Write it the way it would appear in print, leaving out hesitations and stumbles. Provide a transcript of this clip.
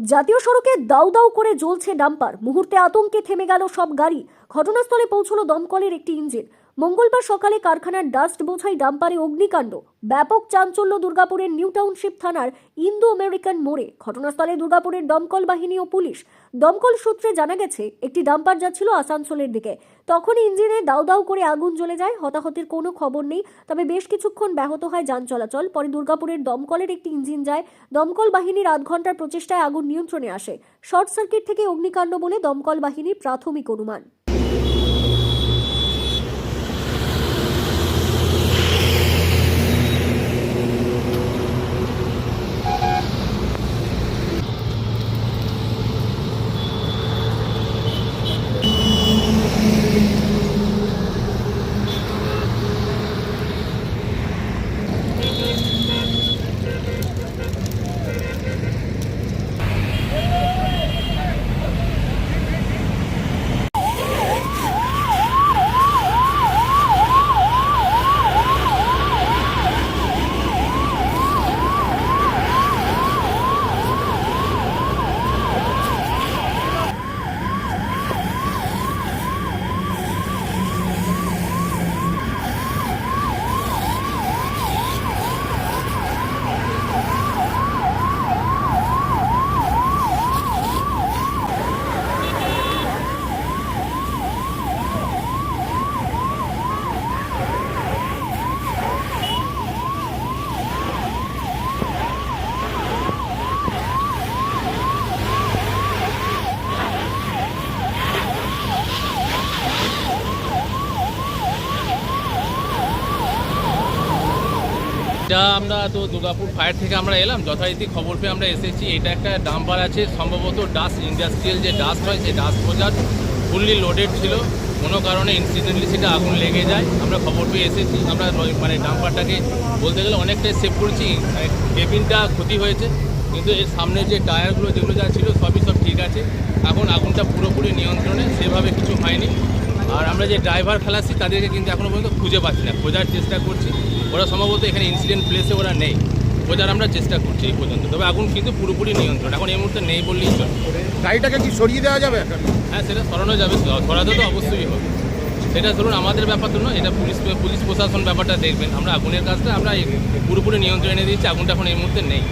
জাতীয় সড়কে দাউ দাউ করে জ্বলছে ডাম্পার। মুহূর্তে আতঙ্কে থেমে গেল সব গাড়ি। ঘটনাস্থলে পৌঁছলো দমকলের একটি ইঞ্জিন। মঙ্গলবার সকালে কারখানার ডাস্ট বোঝাই ডাম্পারে অগ্নিকাণ্ড। ব্যাপক চাঞ্চল্য দুর্গাপুরের নিউ টাউনশিপ থানার ইন্দো আমেরিকান মোড়ে। ঘটনাস্থলে দুর্গাপুরের দমকল বাহিনী ও পুলিশ। দমকল সূত্রে জানা গেছে, একটি ডাম্পার যাচ্ছিল আসানসোলের দিকে। তখনই ইঞ্জিনে দাউ দাউ করে আগুন জ্বলে যায়। হতাহতের কোনো খবর নেই, তবে বেশ কিছুক্ষণ ব্যাহত হয় যান চলাচল। পরে দুর্গাপুরের দমকলের একটি ইঞ্জিন যায়। দমকল বাহিনীর আধ ঘন্টার প্রচেষ্টায় আগুন নিয়ন্ত্রণে আসে। শর্ট সার্কিট থেকে অগ্নিকাণ্ড বলে দমকল বাহিনীর প্রাথমিক অনুমান। এটা আমরা তো দুর্গাপুর ফায়ার থেকে আমরা এলাম, যথারীতি খবর পেয়ে আমরা এসেছি। এটা একটা ডাম্পার আছে, সম্ভবত ডাস্ট ইন্ডাস্ট্রিয়াল যে ডাস্ট হয় সেই ডাস্ট বোঝার ফুললি লোডেড ছিল। কোনো কারণে ইনসিডেন্টলি সেটা আগুন লেগে যায়। আমরা খবর পেয়ে এসেছি। আমরা ডাম্পারটাকে বলতে গেলে অনেকটাই সেভ করেছি। কেবিনটা ক্ষতি হয়েছে, কিন্তু এর সামনের যে টায়ারগুলো যেগুলো যা ছিল সব ঠিক আছে। এখন আগুনটা পুরোপুরি নিয়ন্ত্রণে, সেভাবে কিছু হয়নি। আর আমরা যে ড্রাইভার খালাসি তাদেরকে কিন্তু এখনও পর্যন্ত খুঁজে পাচ্ছি না, খোঁজার চেষ্টা করছি। ওরা সম্ভবত এখানে ইনসিডেন্ট প্লেসে ওরা নেই, খোঁজার আমরা চেষ্টা করছি এই পর্যন্ত। তবে আগুন কিন্তু পুরোপুরি নিয়ন্ত্রণ, এখন এই মুহূর্তে নেই বললেই চলে। গাড়িটাকে কি সরিয়ে দেওয়া যাবে? হ্যাঁ, সেটা সরানো যাবে, সরাতে তো অবশ্যই হবে। সেটা ধরুন আমাদের ব্যাপার তো নয়, এটা পুলিশ প্রশাসন ব্যাপারটা দেখবেন। আমরা আগুনের কাজটা আমরা পুরোপুরি নিয়ন্ত্রণে দিচ্ছি, আগুনটা এখন এই মুহূর্তে নেই।